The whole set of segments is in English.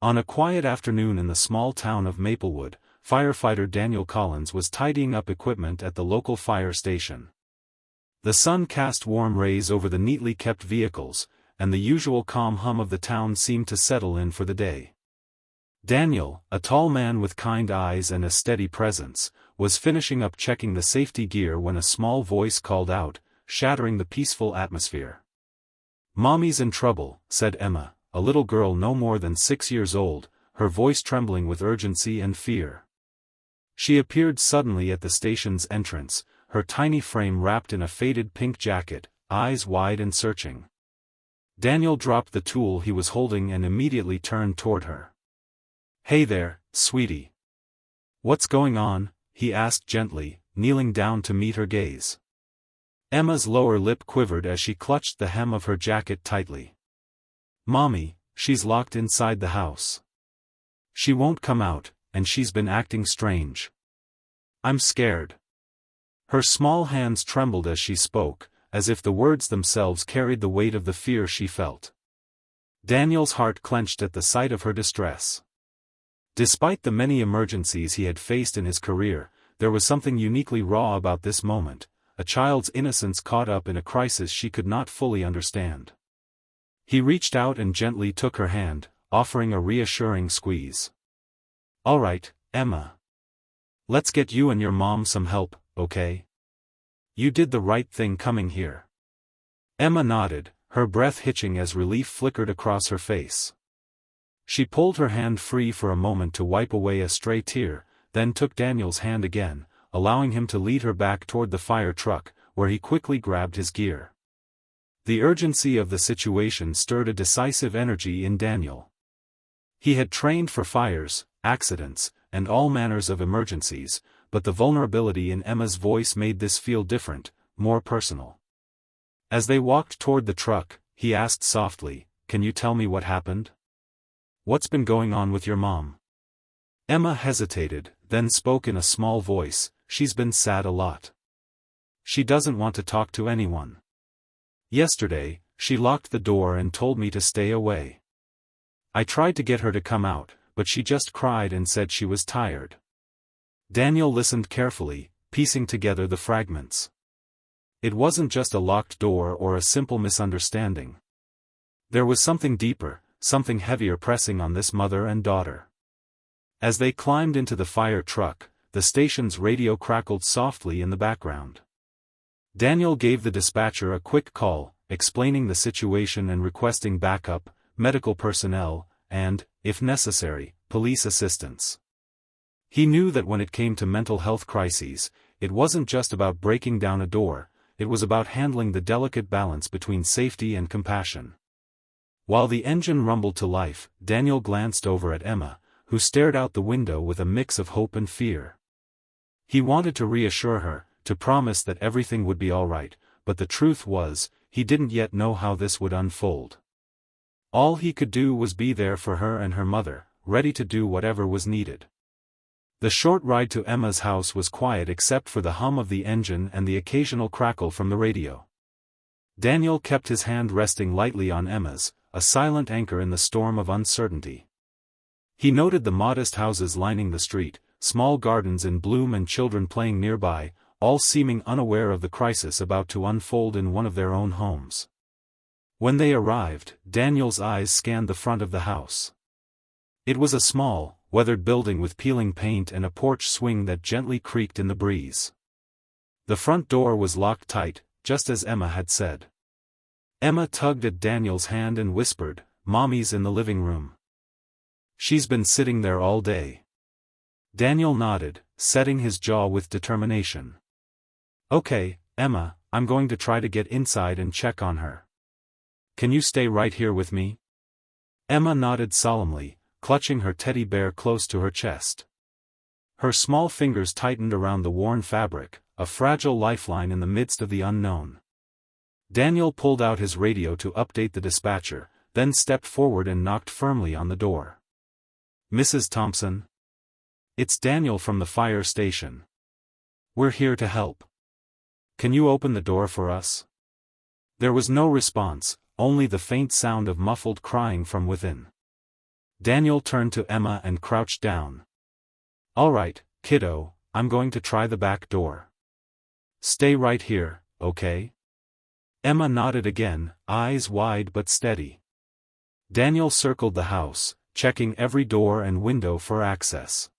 On a quiet afternoon in the small town of Maplewood, firefighter Daniel Collins was tidying up equipment at the local fire station. The sun cast warm rays over the neatly kept vehicles, and the usual calm hum of the town seemed to settle in for the day. Daniel, a tall man with kind eyes and a steady presence, was finishing up checking the safety gear when a small voice called out, shattering the peaceful atmosphere. "Mommy's in trouble," said Emma, a little girl no more than 6 years old, her voice trembling with urgency and fear. She appeared suddenly at the station's entrance, her tiny frame wrapped in a faded pink jacket, eyes wide and searching. Daniel dropped the tool he was holding and immediately turned toward her. "Hey there, sweetie. What's going on?" he asked gently, kneeling down to meet her gaze. Emma's lower lip quivered as she clutched the hem of her jacket tightly. "Mommy, she's locked inside the house. She won't come out, and she's been acting strange. I'm scared." Her small hands trembled as she spoke, as if the words themselves carried the weight of the fear she felt. Daniel's heart clenched at the sight of her distress. Despite the many emergencies he had faced in his career, there was something uniquely raw about this moment, a child's innocence caught up in a crisis she could not fully understand. He reached out and gently took her hand, offering a reassuring squeeze. "All right, Emma. Let's get you and your mom some help, okay? You did the right thing coming here." Emma nodded, her breath hitching as relief flickered across her face. She pulled her hand free for a moment to wipe away a stray tear, then took Daniel's hand again, allowing him to lead her back toward the fire truck, where he quickly grabbed his gear. The urgency of the situation stirred a decisive energy in Daniel. He had trained for fires, accidents, and all manners of emergencies, but the vulnerability in Emma's voice made this feel different, more personal. As they walked toward the truck, he asked softly, "Can you tell me what happened? What's been going on with your mom?" Emma hesitated, then spoke in a small voice, "She's been sad a lot. She doesn't want to talk to anyone. Yesterday, she locked the door and told me to stay away. I tried to get her to come out, but she just cried and said she was tired." Daniel listened carefully, piecing together the fragments. It wasn't just a locked door or a simple misunderstanding. There was something deeper, something heavier pressing on this mother and daughter. As they climbed into the fire truck, the station's radio crackled softly in the background. Daniel gave the dispatcher a quick call, explaining the situation and requesting backup, medical personnel, and, if necessary, police assistance. He knew that when it came to mental health crises, it wasn't just about breaking down a door, it was about handling the delicate balance between safety and compassion. While the engine rumbled to life, Daniel glanced over at Emma, who stared out the window with a mix of hope and fear. He wanted to reassure her, to promise that everything would be all right, but the truth was, he didn't yet know how this would unfold. All he could do was be there for her and her mother, ready to do whatever was needed. The short ride to Emma's house was quiet except for the hum of the engine and the occasional crackle from the radio. Daniel kept his hand resting lightly on Emma's, a silent anchor in the storm of uncertainty. He noted the modest houses lining the street, small gardens in bloom and children playing nearby, all seeming unaware of the crisis about to unfold in one of their own homes. When they arrived, Daniel's eyes scanned the front of the house. It was a small, weathered building with peeling paint and a porch swing that gently creaked in the breeze. The front door was locked tight, just as Emma had said. Emma tugged at Daniel's hand and whispered, "Mommy's in the living room. She's been sitting there all day." Daniel nodded, setting his jaw with determination. "Okay, Emma, I'm going to try to get inside and check on her. Can you stay right here with me?" Emma nodded solemnly, clutching her teddy bear close to her chest. Her small fingers tightened around the worn fabric, a fragile lifeline in the midst of the unknown. Daniel pulled out his radio to update the dispatcher, then stepped forward and knocked firmly on the door. "Mrs. Thompson? It's Daniel from the fire station. We're here to help. Can you open the door for us?" There was no response, only the faint sound of muffled crying from within. Daniel turned to Emma and crouched down. "All right, kiddo, I'm going to try the back door. Stay right here, okay?" Emma nodded again, eyes wide but steady. Daniel circled the house, checking every door and window for access.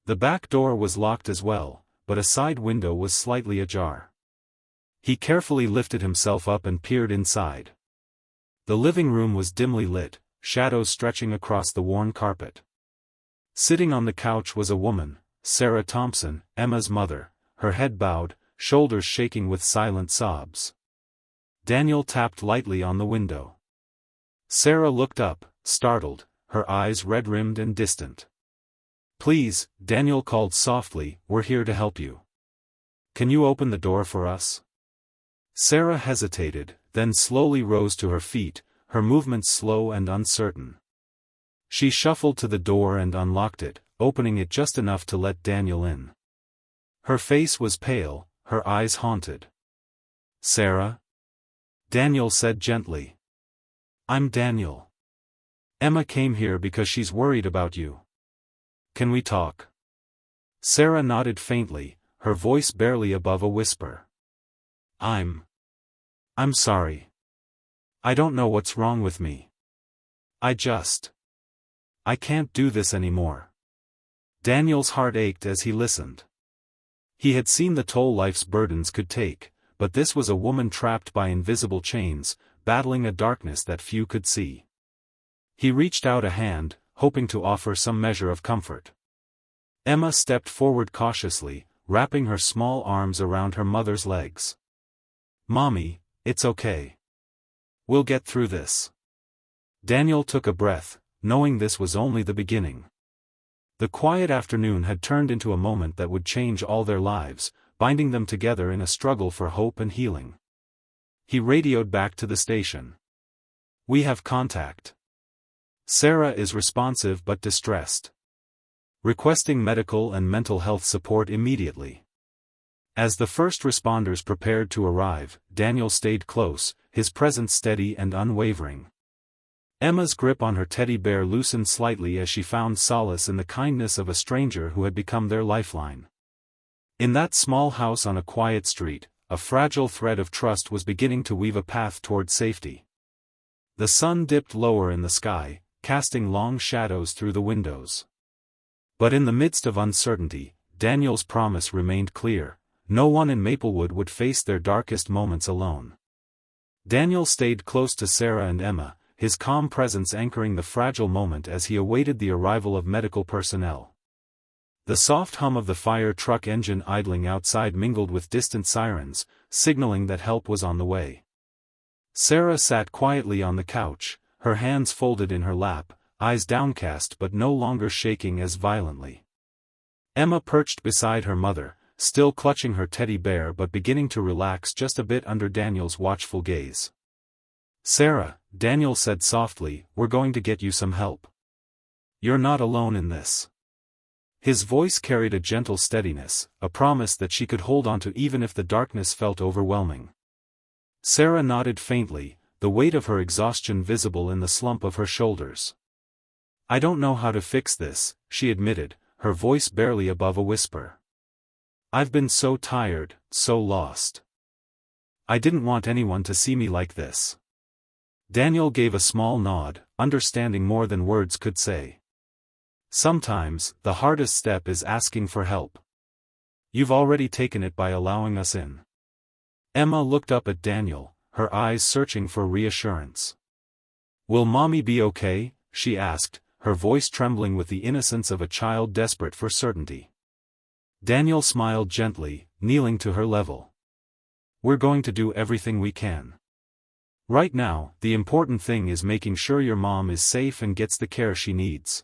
The back door was locked as well, but a side window was slightly ajar. He carefully lifted himself up and peered inside. The living room was dimly lit, shadows stretching across the worn carpet. Sitting on the couch was a woman, Sarah Thompson, Emma's mother, her head bowed, shoulders shaking with silent sobs. Daniel tapped lightly on the window. Sarah looked up, startled, her eyes red-rimmed and distant. "Please," Daniel called softly, "we're here to help you. Can you open the door for us?" Sarah hesitated, then slowly rose to her feet, her movements slow and uncertain. She shuffled to the door and unlocked it, opening it just enough to let Daniel in. Her face was pale, her eyes haunted. "Sarah?" Daniel said gently. "I'm Daniel. Emma came here because she's worried about you. Can we talk?" Sarah nodded faintly, her voice barely above a whisper. I'm sorry. I don't know what's wrong with me. I can't do this anymore." Daniel's heart ached as he listened. He had seen the toll life's burdens could take, but this was a woman trapped by invisible chains, battling a darkness that few could see. He reached out a hand, hoping to offer some measure of comfort. Emma stepped forward cautiously, wrapping her small arms around her mother's legs. "Mommy, it's okay. We'll get through this." Daniel took a breath, knowing this was only the beginning. The quiet afternoon had turned into a moment that would change all their lives, binding them together in a struggle for hope and healing. He radioed back to the station. "We have contact. Sarah is responsive but distressed. Requesting medical and mental health support immediately." As the first responders prepared to arrive, Daniel stayed close, his presence steady and unwavering. Emma's grip on her teddy bear loosened slightly as she found solace in the kindness of a stranger who had become their lifeline. In that small house on a quiet street, a fragile thread of trust was beginning to weave a path toward safety. The sun dipped lower in the sky, casting long shadows through the windows. But in the midst of uncertainty, Daniel's promise remained clear: no one in Maplewood would face their darkest moments alone. Daniel stayed close to Sarah and Emma, his calm presence anchoring the fragile moment as he awaited the arrival of medical personnel. The soft hum of the fire truck engine idling outside mingled with distant sirens, signaling that help was on the way. Sarah sat quietly on the couch, her hands folded in her lap, eyes downcast but no longer shaking as violently. Emma perched beside her mother, still clutching her teddy bear but beginning to relax just a bit under Daniel's watchful gaze. "Sarah," Daniel said softly, "we're going to get you some help. You're not alone in this." His voice carried a gentle steadiness, a promise that she could hold on to even if the darkness felt overwhelming. Sarah nodded faintly, the weight of her exhaustion visible in the slump of her shoulders. "I don't know how to fix this," she admitted, her voice barely above a whisper. "I've been so tired, so lost. I didn't want anyone to see me like this." Daniel gave a small nod, understanding more than words could say. "Sometimes, the hardest step is asking for help. You've already taken it by allowing us in." Emma looked up at Daniel, her eyes searching for reassurance. "Will Mommy be okay?" she asked, her voice trembling with the innocence of a child desperate for certainty. Daniel smiled gently, kneeling to her level. "We're going to do everything we can. Right now, the important thing is making sure your mom is safe and gets the care she needs."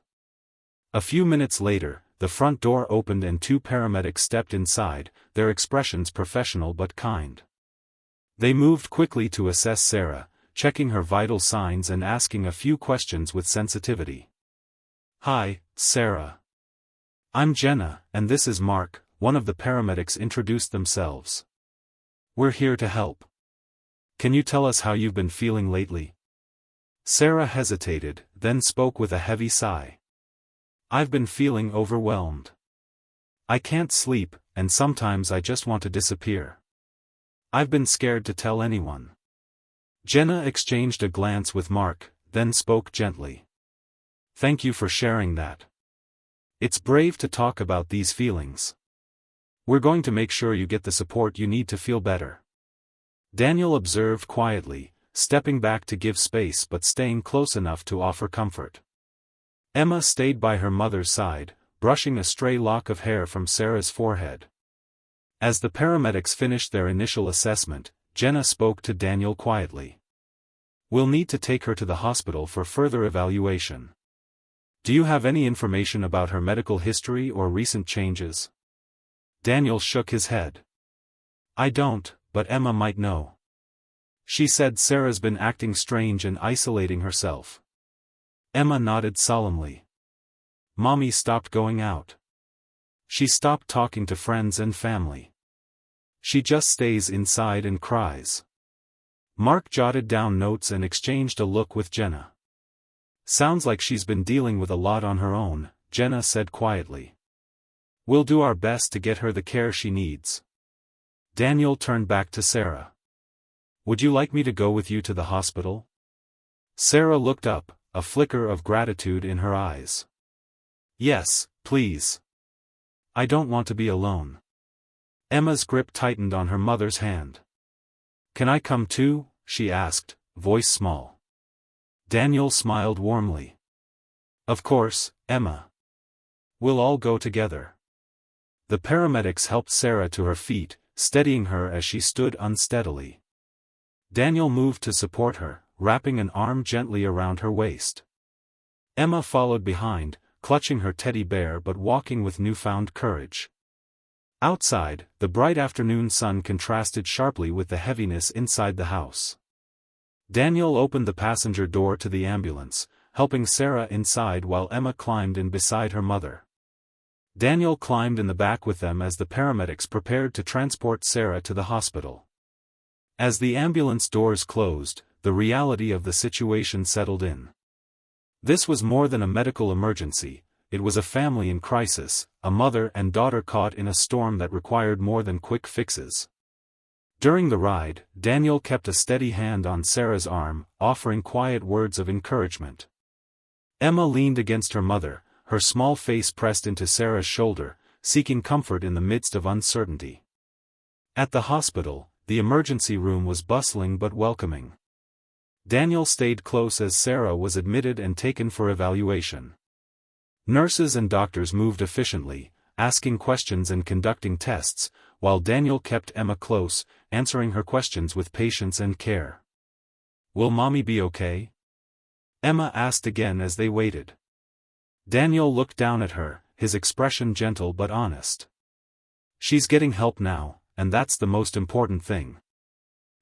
A few minutes later, the front door opened and two paramedics stepped inside, their expressions professional but kind. They moved quickly to assess Sarah, checking her vital signs and asking a few questions with sensitivity. "Hi, Sarah. I'm Jenna, and this is Mark," one of the paramedics introduced themselves. "We're here to help. Can you tell us how you've been feeling lately?" Sarah hesitated, then spoke with a heavy sigh. I've been feeling overwhelmed. I can't sleep, and sometimes I just want to disappear. I've been scared to tell anyone. Jenna exchanged a glance with Mark, then spoke gently. Thank you for sharing that. It's brave to talk about these feelings. We're going to make sure you get the support you need to feel better. Daniel observed quietly, stepping back to give space but staying close enough to offer comfort. Emma stayed by her mother's side, brushing a stray lock of hair from Sarah's forehead. As the paramedics finished their initial assessment, Jenna spoke to Daniel quietly. We'll need to take her to the hospital for further evaluation. Do you have any information about her medical history or recent changes? Daniel shook his head. I don't, but Emma might know. She said Sarah's been acting strange and isolating herself. Emma nodded solemnly. Mommy stopped going out. She stopped talking to friends and family. She just stays inside and cries. Mark jotted down notes and exchanged a look with Jenna. Sounds like she's been dealing with a lot on her own, Jenna said quietly. We'll do our best to get her the care she needs. Daniel turned back to Sarah. Would you like me to go with you to the hospital? Sarah looked up, a flicker of gratitude in her eyes. Yes, please. I don't want to be alone. Emma's grip tightened on her mother's hand. Can I come too? She asked, voice small. Daniel smiled warmly. Of course, Emma. We'll all go together. The paramedics helped Sarah to her feet, steadying her as she stood unsteadily. Daniel moved to support her, wrapping an arm gently around her waist. Emma followed behind, clutching her teddy bear but walking with newfound courage. Outside, the bright afternoon sun contrasted sharply with the heaviness inside the house. Daniel opened the passenger door to the ambulance, helping Sarah inside while Emma climbed in beside her mother. Daniel climbed in the back with them as the paramedics prepared to transport Sarah to the hospital. As the ambulance doors closed, the reality of the situation settled in. This was more than a medical emergency, it was a family in crisis, a mother and daughter caught in a storm that required more than quick fixes. During the ride, Daniel kept a steady hand on Sarah's arm, offering quiet words of encouragement. Emma leaned against her mother, her small face pressed into Sarah's shoulder, seeking comfort in the midst of uncertainty. At the hospital, the emergency room was bustling but welcoming. Daniel stayed close as Sarah was admitted and taken for evaluation. Nurses and doctors moved efficiently, asking questions and conducting tests, while Daniel kept Emma close, answering her questions with patience and care. Will Mommy be okay? Emma asked again as they waited. Daniel looked down at her, his expression gentle but honest. She's getting help now, and that's the most important thing.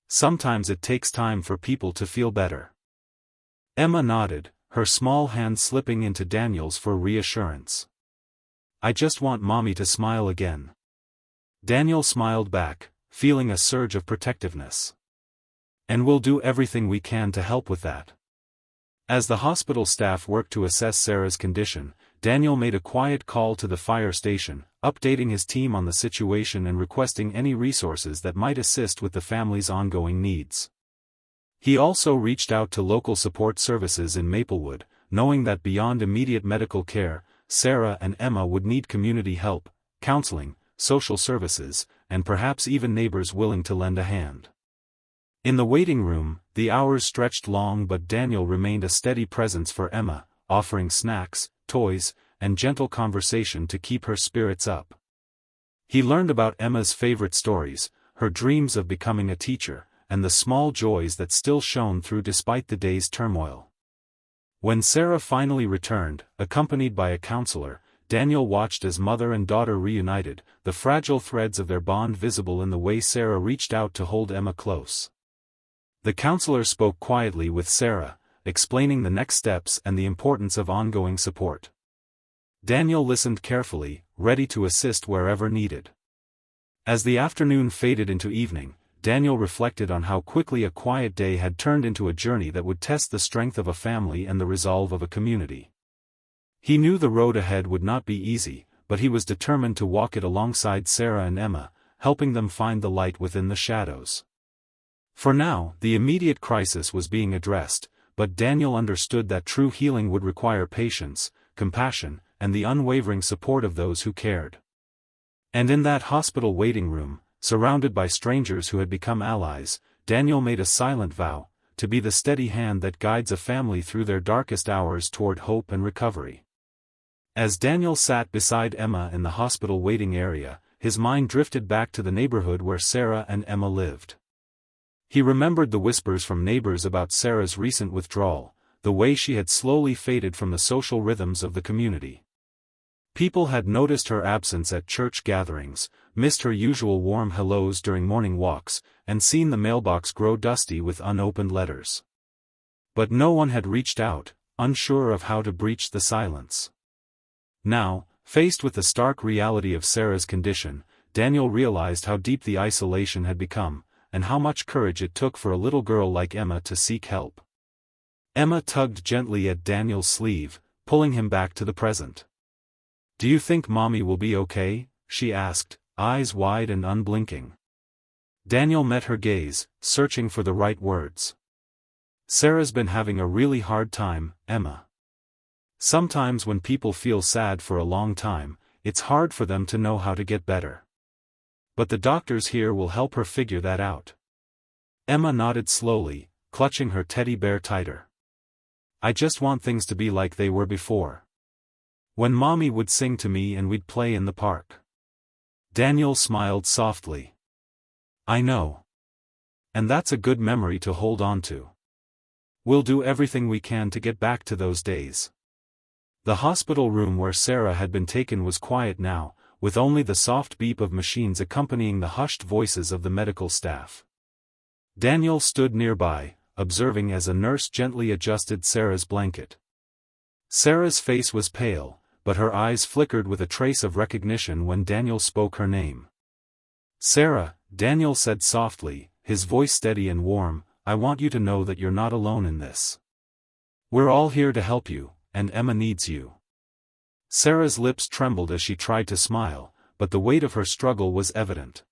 Sometimes it takes time for people to feel better. Emma nodded, her small hand slipping into Daniel's for reassurance. I just want Mommy to smile again. Daniel smiled back, feeling a surge of protectiveness. And we'll do everything we can to help with that. As the hospital staff worked to assess Sarah's condition, Daniel made a quiet call to the fire station, updating his team on the situation and requesting any resources that might assist with the family's ongoing needs. He also reached out to local support services in Maplewood, knowing that beyond immediate medical care, Sarah and Emma would need community help, counseling, social services, and perhaps even neighbors willing to lend a hand. In the waiting room, the hours stretched long but Daniel remained a steady presence for Emma, offering snacks, toys, and gentle conversation to keep her spirits up. He learned about Emma's favorite stories, her dreams of becoming a teacher, and the small joys that still shone through despite the day's turmoil. When Sarah finally returned, accompanied by a counselor, Daniel watched as mother and daughter reunited, the fragile threads of their bond visible in the way Sarah reached out to hold Emma close. The counselor spoke quietly with Sarah, explaining the next steps and the importance of ongoing support. Daniel listened carefully, ready to assist wherever needed. As the afternoon faded into evening, Daniel reflected on how quickly a quiet day had turned into a journey that would test the strength of a family and the resolve of a community. He knew the road ahead would not be easy, but he was determined to walk it alongside Sarah and Emma, helping them find the light within the shadows. For now, the immediate crisis was being addressed, but Daniel understood that true healing would require patience, compassion, and the unwavering support of those who cared. And in that hospital waiting room, surrounded by strangers who had become allies, Daniel made a silent vow, to be the steady hand that guides a family through their darkest hours toward hope and recovery. As Daniel sat beside Emma in the hospital waiting area, his mind drifted back to the neighborhood where Sarah and Emma lived. He remembered the whispers from neighbors about Sarah's recent withdrawal, the way she had slowly faded from the social rhythms of the community. People had noticed her absence at church gatherings, missed her usual warm hellos during morning walks, and seen the mailbox grow dusty with unopened letters. But no one had reached out, unsure of how to breach the silence. Now, faced with the stark reality of Sarah's condition, Daniel realized how deep the isolation had become, and how much courage it took for a little girl like Emma to seek help. Emma tugged gently at Daniel's sleeve, pulling him back to the present. "Do you think Mommy will be okay?" she asked, eyes wide and unblinking. Daniel met her gaze, searching for the right words. "Sarah's been having a really hard time, Emma. Sometimes when people feel sad for a long time, it's hard for them to know how to get better. But the doctors here will help her figure that out." Emma nodded slowly, clutching her teddy bear tighter. "I just want things to be like they were before. When Mommy would sing to me and we'd play in the park." Daniel smiled softly. "I know. And that's a good memory to hold on to. We'll do everything we can to get back to those days." The hospital room where Sarah had been taken was quiet now, with only the soft beep of machines accompanying the hushed voices of the medical staff. Daniel stood nearby, observing as a nurse gently adjusted Sarah's blanket. Sarah's face was pale, but her eyes flickered with a trace of recognition when Daniel spoke her name. "Sarah," Daniel said softly, his voice steady and warm, "I want you to know that you're not alone in this. We're all here to help you, and Emma needs you." Sarah's lips trembled as she tried to smile, but the weight of her struggle was evident.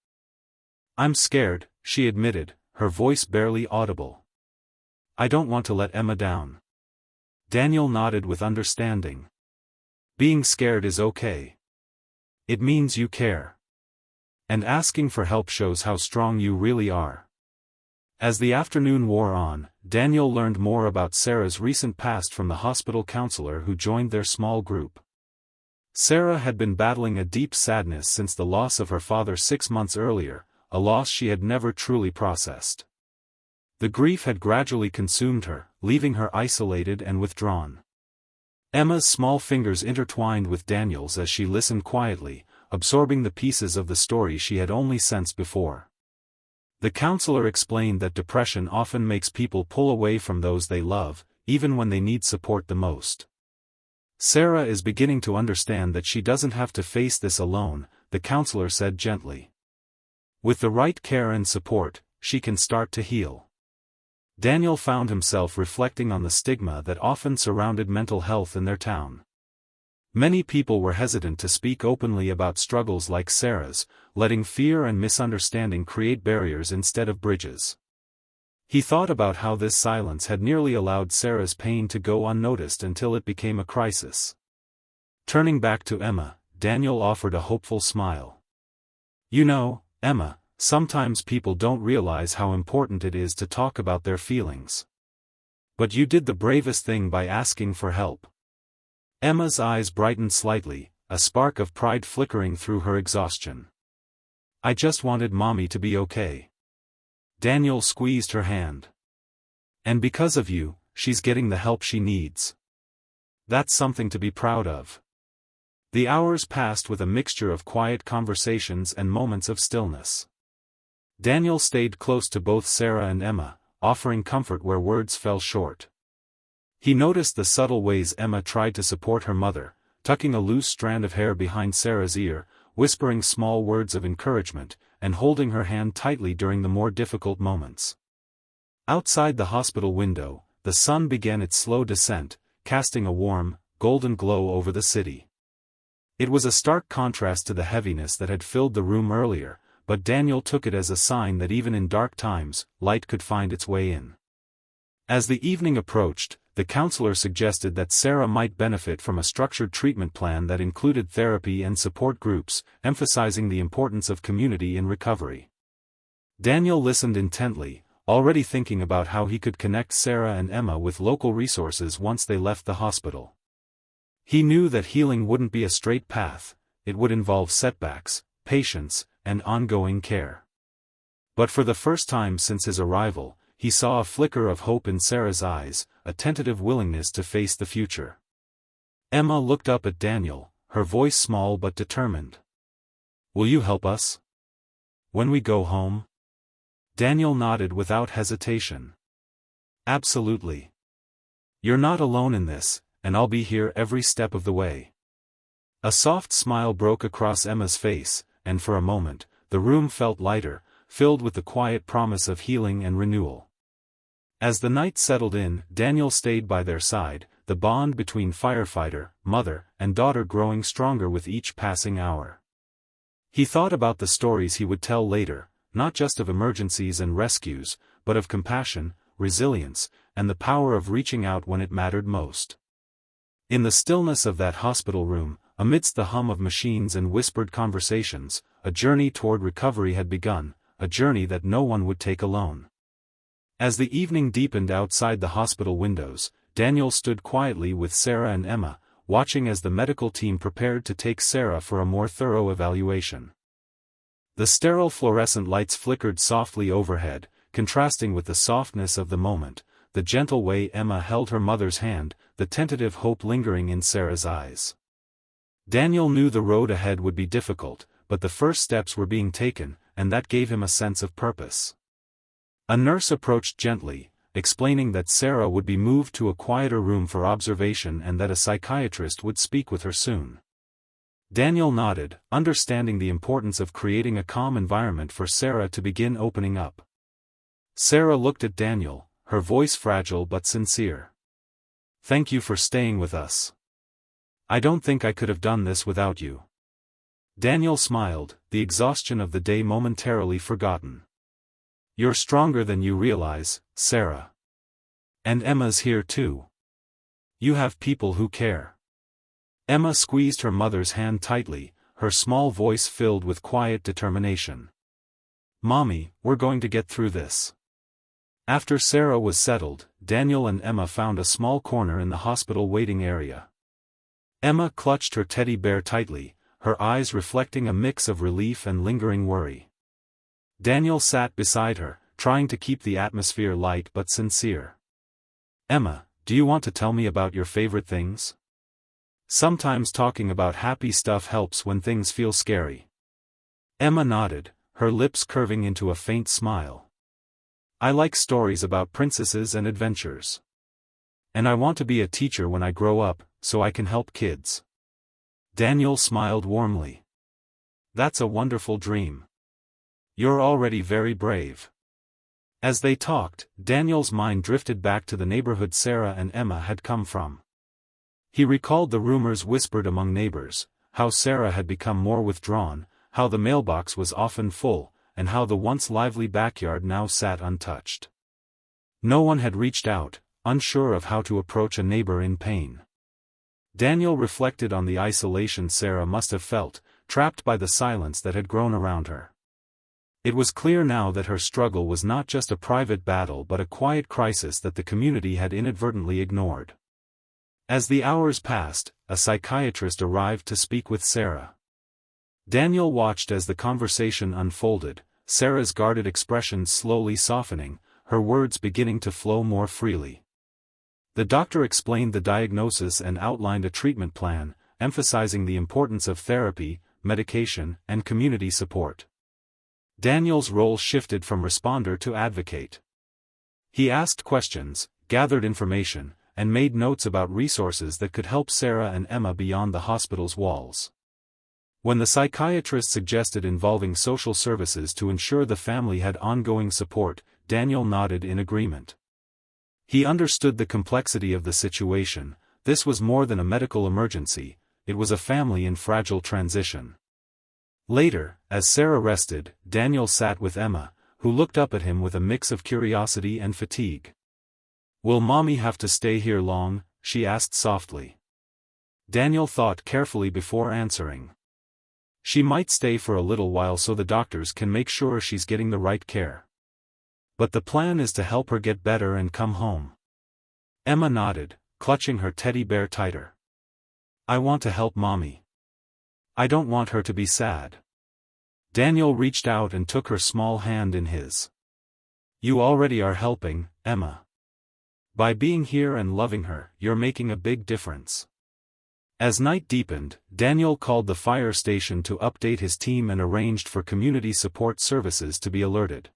"I'm scared," she admitted, her voice barely audible. "I don't want to let Emma down." Daniel nodded with understanding. "Being scared is okay. It means you care. And asking for help shows how strong you really are." As the afternoon wore on, Daniel learned more about Sarah's recent past from the hospital counselor who joined their small group. Sarah had been battling a deep sadness since the loss of her father 6 months earlier, a loss she had never truly processed. The grief had gradually consumed her, leaving her isolated and withdrawn. Emma's small fingers intertwined with Daniel's as she listened quietly, absorbing the pieces of the story she had only sensed before. The counselor explained that depression often makes people pull away from those they love, even when they need support the most. "Sarah is beginning to understand that she doesn't have to face this alone," the counselor said gently. "With the right care and support, she can start to heal." Daniel found himself reflecting on the stigma that often surrounded mental health in their town. Many people were hesitant to speak openly about struggles like Sarah's, letting fear and misunderstanding create barriers instead of bridges. He thought about how this silence had nearly allowed Sarah's pain to go unnoticed until it became a crisis. Turning back to Emma, Daniel offered a hopeful smile. "You know, Emma, sometimes people don't realize how important it is to talk about their feelings. But you did the bravest thing by asking for help." Emma's eyes brightened slightly, a spark of pride flickering through her exhaustion. "I just wanted Mommy to be okay." Daniel squeezed her hand. "And because of you, she's getting the help she needs. That's something to be proud of." The hours passed with a mixture of quiet conversations and moments of stillness. Daniel stayed close to both Sarah and Emma, offering comfort where words fell short. He noticed the subtle ways Emma tried to support her mother, tucking a loose strand of hair behind Sarah's ear, whispering small words of encouragement, and holding her hand tightly during the more difficult moments. Outside the hospital window, the sun began its slow descent, casting a warm, golden glow over the city. It was a stark contrast to the heaviness that had filled the room earlier, but Daniel took it as a sign that even in dark times, light could find its way in. As the evening approached, the counselor suggested that Sarah might benefit from a structured treatment plan that included therapy and support groups, emphasizing the importance of community in recovery. Daniel listened intently, already thinking about how he could connect Sarah and Emma with local resources once they left the hospital. He knew that healing wouldn't be a straight path, it would involve setbacks, patience, and ongoing care. But for the first time since his arrival, he saw a flicker of hope in Sarah's eyes, a tentative willingness to face the future. Emma looked up at Daniel, her voice small but determined. "Will you help us? When we go home?" Daniel nodded without hesitation. "Absolutely. You're not alone in this, and I'll be here every step of the way." A soft smile broke across Emma's face, and for a moment, the room felt lighter, filled with the quiet promise of healing and renewal. As the night settled in, Daniel stayed by their side, the bond between Firefighter, mother, and daughter growing stronger with each passing hour. He thought about the stories he would tell later, not just of emergencies and rescues, but of compassion, resilience, and the power of reaching out when it mattered most. In the stillness of that hospital room, amidst the hum of machines and whispered conversations, a journey toward recovery had begun, a journey that no one would take alone. As the evening deepened outside the hospital windows, Daniel stood quietly with Sarah and Emma, watching as the medical team prepared to take Sarah for a more thorough evaluation. The sterile fluorescent lights flickered softly overhead, contrasting with the softness of the moment, the gentle way Emma held her mother's hand, the tentative hope lingering in Sarah's eyes. Daniel knew the road ahead would be difficult, but the first steps were being taken, and that gave him a sense of purpose. A nurse approached gently, explaining that Sarah would be moved to a quieter room for observation and that a psychiatrist would speak with her soon. Daniel nodded, understanding the importance of creating a calm environment for Sarah to begin opening up. Sarah looked at Daniel, her voice fragile but sincere. "Thank you for staying with us. I don't think I could have done this without you." Daniel smiled, the exhaustion of the day momentarily forgotten. "You're stronger than you realize, Sarah. And Emma's here too. You have people who care." Emma squeezed her mother's hand tightly, her small voice filled with quiet determination. "Mommy, we're going to get through this." After Sarah was settled, Daniel and Emma found a small corner in the hospital waiting area. Emma clutched her teddy bear tightly, her eyes reflecting a mix of relief and lingering worry. Daniel sat beside her, trying to keep the atmosphere light but sincere. "Emma, do you want to tell me about your favorite things? Sometimes talking about happy stuff helps when things feel scary." Emma nodded, her lips curving into a faint smile. "I like stories about princesses and adventures. And I want to be a teacher when I grow up, so I can help kids." Daniel smiled warmly. "That's a wonderful dream. You're already very brave." As they talked, Daniel's mind drifted back to the neighborhood Sarah and Emma had come from. He recalled the rumors whispered among neighbors, how Sarah had become more withdrawn, how the mailbox was often full, and how the once lively backyard now sat untouched. No one had reached out, unsure of how to approach a neighbor in pain. Daniel reflected on the isolation Sarah must have felt, trapped by the silence that had grown around her. It was clear now that her struggle was not just a private battle but a quiet crisis that the community had inadvertently ignored. As the hours passed, a psychiatrist arrived to speak with Sarah. Daniel watched as the conversation unfolded, Sarah's guarded expression slowly softening, her words beginning to flow more freely. The doctor explained the diagnosis and outlined a treatment plan, emphasizing the importance of therapy, medication, and community support. Daniel's role shifted from responder to advocate. He asked questions, gathered information, and made notes about resources that could help Sarah and Emma beyond the hospital's walls. When the psychiatrist suggested involving social services to ensure the family had ongoing support, Daniel nodded in agreement. He understood the complexity of the situation. This was more than a medical emergency, it was a family in fragile transition. Later, as Sarah rested, Daniel sat with Emma, who looked up at him with a mix of curiosity and fatigue. "Will Mommy have to stay here long?" she asked softly. Daniel thought carefully before answering. "She might stay for a little while so the doctors can make sure she's getting the right care. But the plan is to help her get better and come home." Emma nodded, clutching her teddy bear tighter. "I want to help Mommy. I don't want her to be sad." Daniel reached out and took her small hand in his. "You already are helping, Emma. By being here and loving her, you're making a big difference." As night deepened, Daniel called the fire station to update his team and arranged for community support services to be alerted.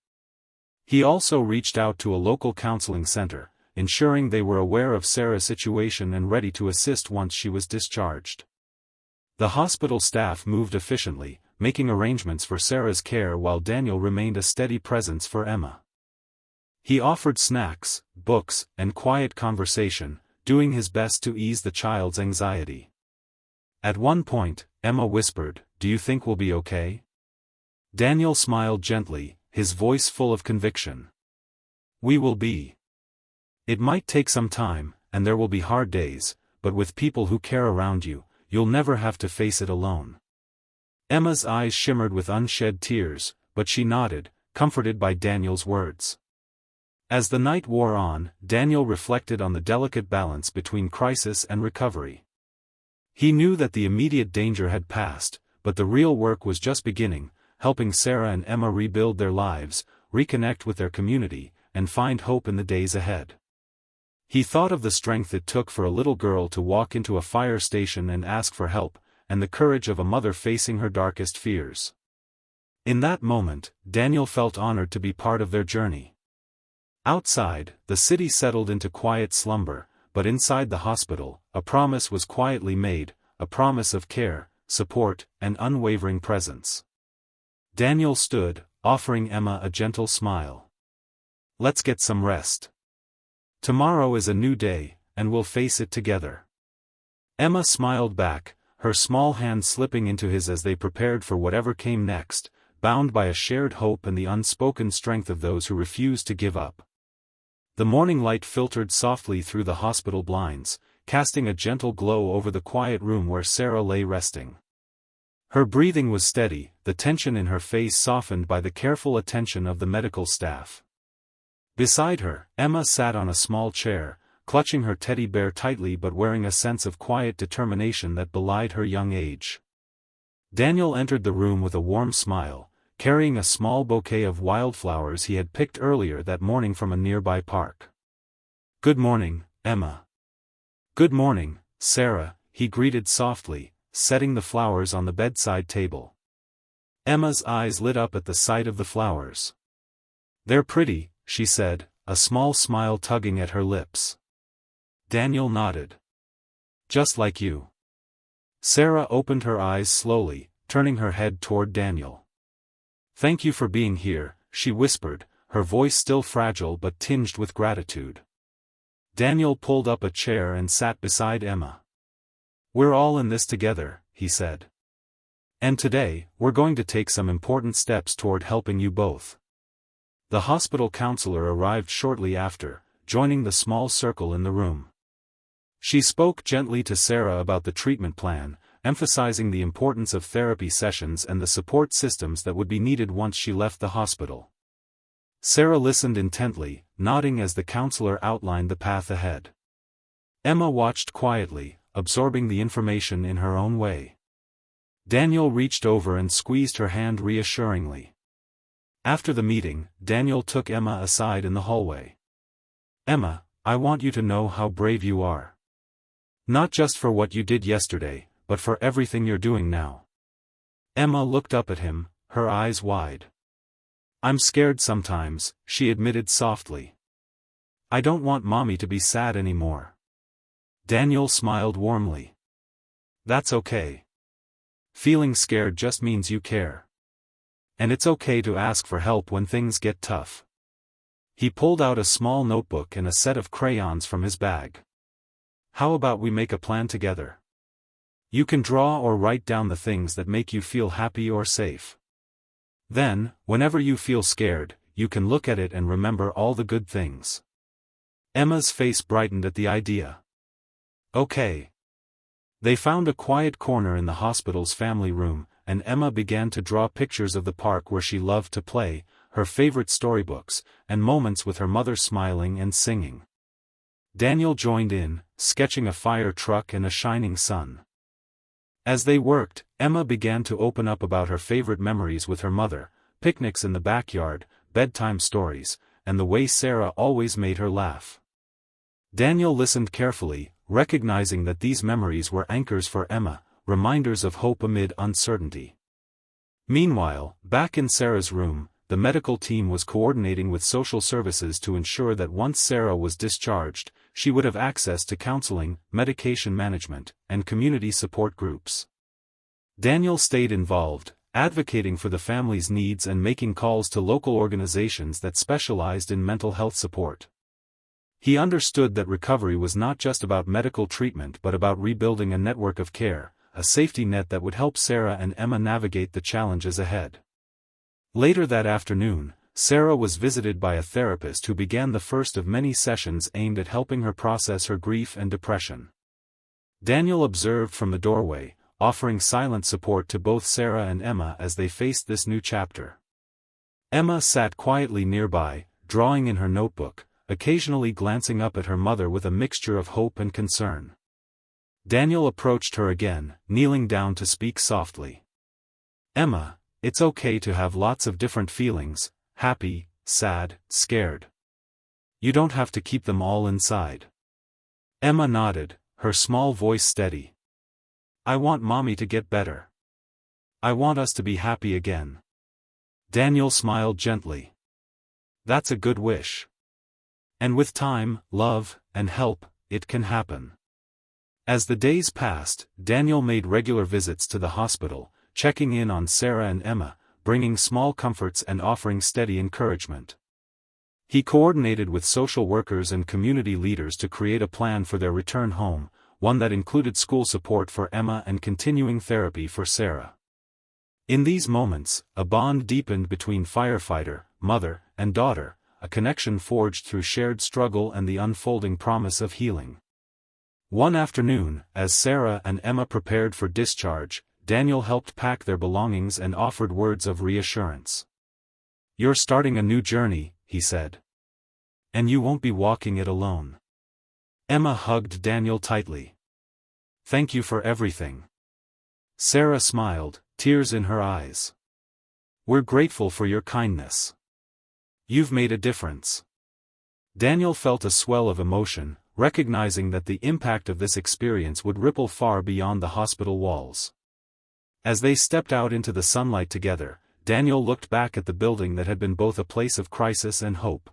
He also reached out to a local counseling center, ensuring they were aware of Sarah's situation and ready to assist once she was discharged. The hospital staff moved efficiently, making arrangements for Sarah's care while Daniel remained a steady presence for Emma. He offered snacks, books, and quiet conversation, doing his best to ease the child's anxiety. At one point, Emma whispered, "Do you think we'll be okay?" Daniel smiled gently, his voice full of conviction. "We will be. It might take some time, and there will be hard days, but with people who care around you, you'll never have to face it alone." Emma's eyes shimmered with unshed tears, but she nodded, comforted by Daniel's words. As the night wore on, Daniel reflected on the delicate balance between crisis and recovery. He knew that the immediate danger had passed, but the real work was just beginning, helping Sarah and Emma rebuild their lives, reconnect with their community, and find hope in the days ahead. He thought of the strength it took for a little girl to walk into a fire station and ask for help, and the courage of a mother facing her darkest fears. In that moment, Daniel felt honored to be part of their journey. Outside, the city settled into quiet slumber, but inside the hospital, a promise was quietly made, a promise of care, support, and unwavering presence. Daniel stood, offering Emma a gentle smile. "Let's get some rest. Tomorrow is a new day, and we'll face it together." Emma smiled back, her small hand slipping into his as they prepared for whatever came next, bound by a shared hope and the unspoken strength of those who refused to give up. The morning light filtered softly through the hospital blinds, casting a gentle glow over the quiet room where Sarah lay resting. Her breathing was steady, the tension in her face softened by the careful attention of the medical staff. Beside her, Emma sat on a small chair, clutching her teddy bear tightly but wearing a sense of quiet determination that belied her young age. Daniel entered the room with a warm smile, carrying a small bouquet of wildflowers he had picked earlier that morning from a nearby park. "Good morning, Emma." "Good morning, Sarah," he greeted softly, setting the flowers on the bedside table. Emma's eyes lit up at the sight of the flowers. "They're pretty," she said, a small smile tugging at her lips. Daniel nodded. "Just like you." Sarah opened her eyes slowly, turning her head toward Daniel. "Thank you for being here," she whispered, her voice still fragile but tinged with gratitude. Daniel pulled up a chair and sat beside Emma. "We're all in this together," he said. "And today, we're going to take some important steps toward helping you both." The hospital counselor arrived shortly after, joining the small circle in the room. She spoke gently to Sarah about the treatment plan, emphasizing the importance of therapy sessions and the support systems that would be needed once she left the hospital. Sarah listened intently, nodding as the counselor outlined the path ahead. Emma watched quietly, absorbing the information in her own way. Daniel reached over and squeezed her hand reassuringly. After the meeting, Daniel took Emma aside in the hallway. "Emma, I want you to know how brave you are. Not just for what you did yesterday, but for everything you're doing now." Emma looked up at him, her eyes wide. "I'm scared sometimes," she admitted softly. "I don't want Mommy to be sad anymore." Daniel smiled warmly. "That's okay. Feeling scared just means you care. And it's okay to ask for help when things get tough. He pulled out a small notebook and a set of crayons from his bag. How about we make a plan together? You can draw or write down the things that make you feel happy or safe. Then, whenever you feel scared, you can look at it and remember all the good things. Emma's face brightened at the idea. Okay. They found a quiet corner in the hospital's family room, and Emma began to draw pictures of the park where she loved to play, her favorite storybooks, and moments with her mother smiling and singing. Daniel joined in, sketching a fire truck and a shining sun. As they worked, Emma began to open up about her favorite memories with her mother, picnics in the backyard, bedtime stories, and the way Sarah always made her laugh. Daniel listened carefully, recognizing that these memories were anchors for Emma, reminders of hope amid uncertainty. Meanwhile, back in Sarah's room, the medical team was coordinating with social services to ensure that once Sarah was discharged, she would have access to counseling, medication management, and community support groups. Daniel stayed involved, advocating for the family's needs and making calls to local organizations that specialized in mental health support. He understood that recovery was not just about medical treatment but about rebuilding a network of care, a safety net that would help Sarah and Emma navigate the challenges ahead. Later that afternoon, Sarah was visited by a therapist who began the first of many sessions aimed at helping her process her grief and depression. Daniel observed from the doorway, offering silent support to both Sarah and Emma as they faced this new chapter. Emma sat quietly nearby, drawing in her notebook, occasionally glancing up at her mother with a mixture of hope and concern. Daniel approached her again, kneeling down to speak softly. Emma, it's okay to have lots of different feelings, happy, sad, scared. You don't have to keep them all inside. Emma nodded, her small voice steady. I want Mommy to get better. I want us to be happy again. Daniel smiled gently. That's a good wish. And with time, love, and help, it can happen. As the days passed, Daniel made regular visits to the hospital, checking in on Sarah and Emma, bringing small comforts and offering steady encouragement. He coordinated with social workers and community leaders to create a plan for their return home, one that included school support for Emma and continuing therapy for Sarah. In these moments, a bond deepened between Firefighter, mother, and daughter, a connection forged through shared struggle and the unfolding promise of healing. One afternoon, as Sarah and Emma prepared for discharge, Daniel helped pack their belongings and offered words of reassurance. You're starting a new journey, he said. And you won't be walking it alone. Emma hugged Daniel tightly. Thank you for everything. Sarah smiled, tears in her eyes. We're grateful for your kindness. You've made a difference. Daniel felt a swell of emotion, recognizing that the impact of this experience would ripple far beyond the hospital walls. As they stepped out into the sunlight together, Daniel looked back at the building that had been both a place of crisis and hope.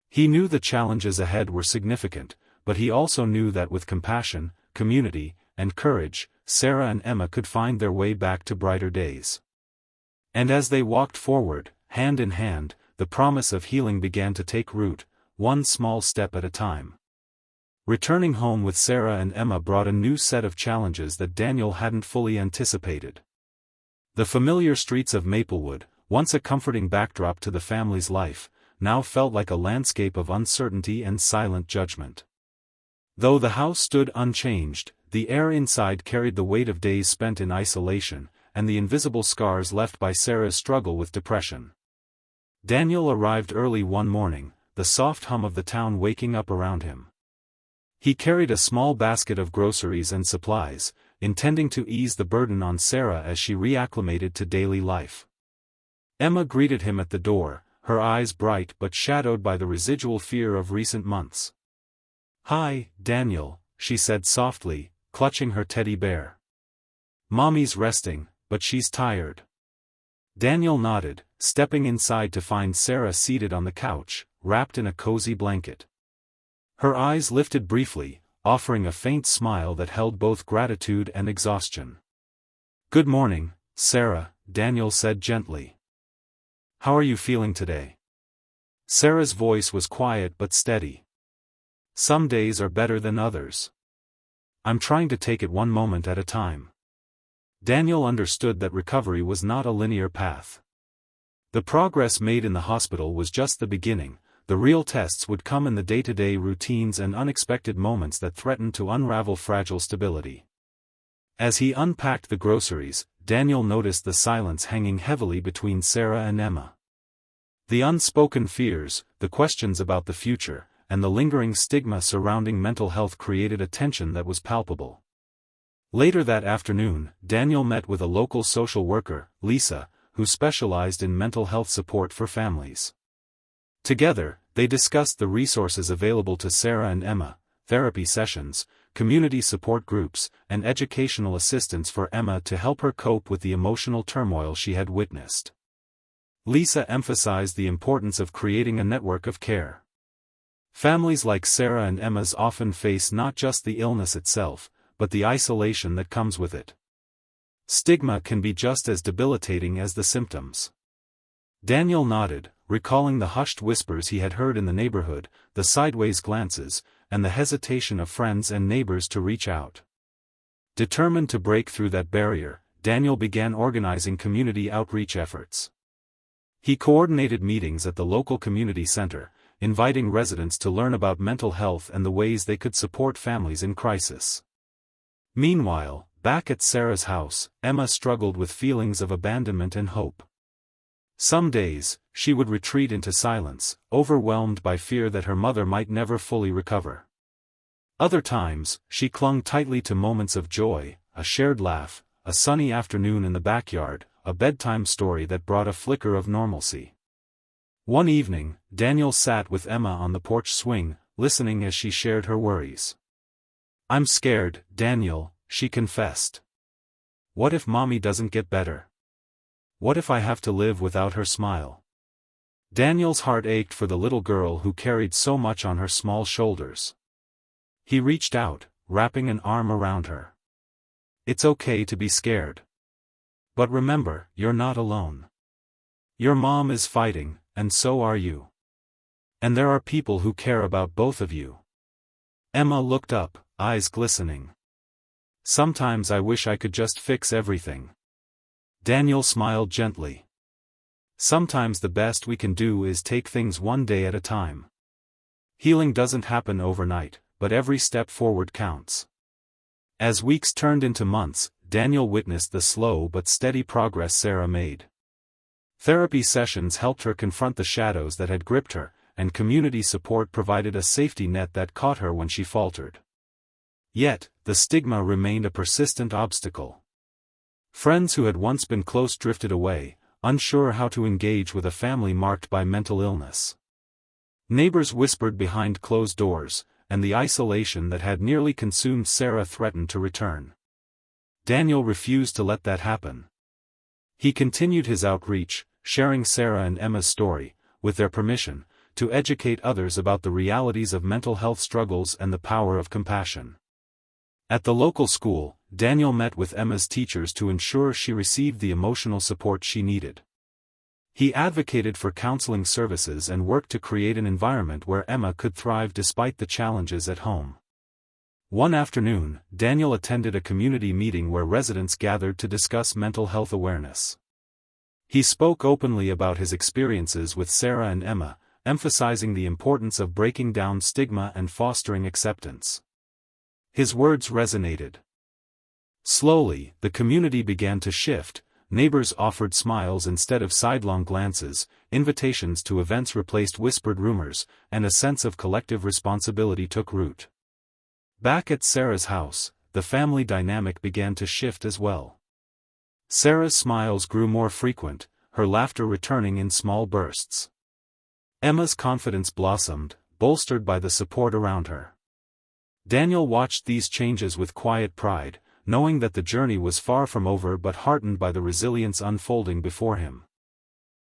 He knew the challenges ahead were significant, but he also knew that with compassion, community, and courage, Sarah and Emma could find their way back to brighter days. And as they walked forward, hand in hand, the promise of healing began to take root, one small step at a time. Returning home with Sarah and Emma brought a new set of challenges that Daniel hadn't fully anticipated. The familiar streets of Maplewood, once a comforting backdrop to the family's life, now felt like a landscape of uncertainty and silent judgment. Though the house stood unchanged, the air inside carried the weight of days spent in isolation, and the invisible scars left by Sarah's struggle with depression. Daniel arrived early one morning, the soft hum of the town waking up around him. He carried a small basket of groceries and supplies, intending to ease the burden on Sarah as she reacclimated to daily life. Emma greeted him at the door, her eyes bright but shadowed by the residual fear of recent months. Hi, Daniel, she said softly, clutching her teddy bear. Mommy's resting, but she's tired. Daniel nodded, stepping inside to find Sarah seated on the couch, wrapped in a cozy blanket. Her eyes lifted briefly, offering a faint smile that held both gratitude and exhaustion. "Good morning, Sarah," Daniel said gently. "How are you feeling today?" Sarah's voice was quiet but steady. "Some days are better than others. I'm trying to take it one moment at a time." Daniel understood that recovery was not a linear path. The progress made in the hospital was just the beginning. The real tests would come in the day-to-day routines and unexpected moments that threatened to unravel fragile stability. As he unpacked the groceries, Daniel noticed the silence hanging heavily between Sarah and Emma. The unspoken fears, the questions about the future, and the lingering stigma surrounding mental health created a tension that was palpable. Later that afternoon, Daniel met with a local social worker, Lisa, who specialized in mental health support for families. Together, they discussed the resources available to Sarah and Emma: therapy sessions, community support groups, and educational assistance for Emma to help her cope with the emotional turmoil she had witnessed. Lisa emphasized the importance of creating a network of care. Families like Sarah and Emma's often face not just the illness itself, but the isolation that comes with it. Stigma can be just as debilitating as the symptoms. Daniel nodded, recalling the hushed whispers he had heard in the neighborhood, the sideways glances, and the hesitation of friends and neighbors to reach out. Determined to break through that barrier, Daniel began organizing community outreach efforts. He coordinated meetings at the local community center, inviting residents to learn about mental health and the ways they could support families in crisis. Meanwhile, back at Sarah's house, Emma struggled with feelings of abandonment and hope. Some days, she would retreat into silence, overwhelmed by fear that her mother might never fully recover. Other times, she clung tightly to moments of joy: a shared laugh, a sunny afternoon in the backyard, a bedtime story that brought a flicker of normalcy. One evening, Daniel sat with Emma on the porch swing, listening as she shared her worries. "I'm scared, Daniel," she confessed. "What if Mommy doesn't get better? What if I have to live without her smile?" Daniel's heart ached for the little girl who carried so much on her small shoulders. He reached out, wrapping an arm around her. "It's okay to be scared. But remember, you're not alone. Your mom is fighting, and so are you. And there are people who care about both of you." Emma looked up, eyes glistening. "Sometimes I wish I could just fix everything." Daniel smiled gently. "Sometimes the best we can do is take things one day at a time. Healing doesn't happen overnight, but every step forward counts." As weeks turned into months, Daniel witnessed the slow but steady progress Sarah made. Therapy sessions helped her confront the shadows that had gripped her, and community support provided a safety net that caught her when she faltered. Yet, the stigma remained a persistent obstacle. Friends who had once been close drifted away, unsure how to engage with a family marked by mental illness. Neighbors whispered behind closed doors, and the isolation that had nearly consumed Sarah threatened to return. Daniel refused to let that happen. He continued his outreach, sharing Sarah and Emma's story, with their permission, to educate others about the realities of mental health struggles and the power of compassion. At the local school, Daniel met with Emma's teachers to ensure she received the emotional support she needed. He advocated for counseling services and worked to create an environment where Emma could thrive despite the challenges at home. One afternoon, Daniel attended a community meeting where residents gathered to discuss mental health awareness. He spoke openly about his experiences with Sarah and Emma, emphasizing the importance of breaking down stigma and fostering acceptance. His words resonated. Slowly, the community began to shift. Neighbors offered smiles instead of sidelong glances, invitations to events replaced whispered rumors, and a sense of collective responsibility took root. Back at Sarah's house, the family dynamic began to shift as well. Sarah's smiles grew more frequent, her laughter returning in small bursts. Emma's confidence blossomed, bolstered by the support around her. Daniel watched these changes with quiet pride, knowing that the journey was far from over but heartened by the resilience unfolding before him.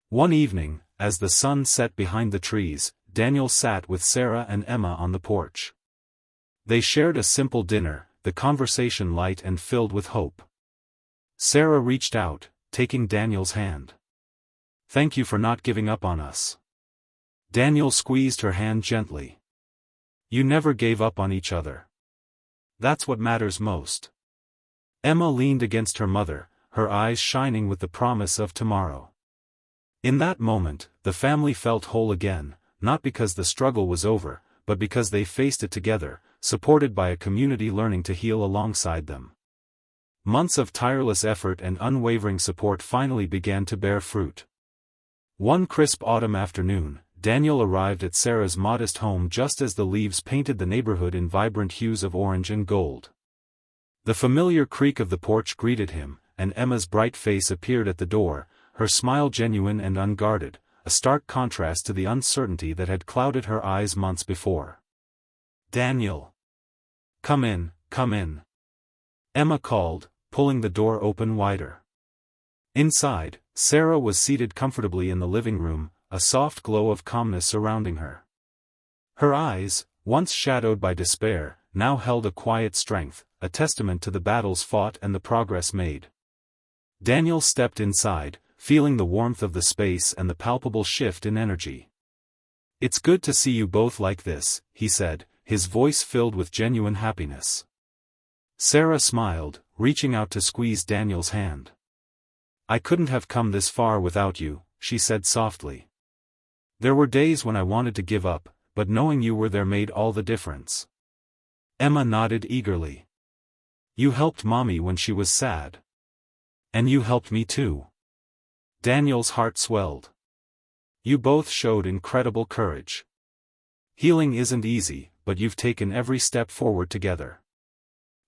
One evening, as the sun set behind the trees, Daniel sat with Sarah and Emma on the porch. They shared a simple dinner, the conversation light and filled with hope. Sarah reached out, taking Daniel's hand. "Thank you for not giving up on us." Daniel squeezed her hand gently. "You never gave up on each other. That's what matters most." Emma leaned against her mother, her eyes shining with the promise of tomorrow. In that moment, the family felt whole again, not because the struggle was over, but because they faced it together, supported by a community learning to heal alongside them. Months of tireless effort and unwavering support finally began to bear fruit. One crisp autumn afternoon, Daniel arrived at Sarah's modest home just as the leaves painted the neighborhood in vibrant hues of orange and gold. The familiar creak of the porch greeted him, and Emma's bright face appeared at the door, her smile genuine and unguarded, a stark contrast to the uncertainty that had clouded her eyes months before. "Daniel! Come in, come in," Emma called, pulling the door open wider. Inside, Sarah was seated comfortably in the living room, a soft glow of calmness surrounding her. Her eyes, once shadowed by despair, now held a quiet strength, a testament to the battles fought and the progress made. Daniel stepped inside, feeling the warmth of the space and the palpable shift in energy. "It's good to see you both like this," he said, his voice filled with genuine happiness. Sarah smiled, reaching out to squeeze Daniel's hand. "I couldn't have come this far without you," she said softly. "There were days when I wanted to give up, but knowing you were there made all the difference." Emma nodded eagerly. "You helped Mommy when she was sad. And you helped me too." Daniel's heart swelled. "You both showed incredible courage. Healing isn't easy, but you've taken every step forward together."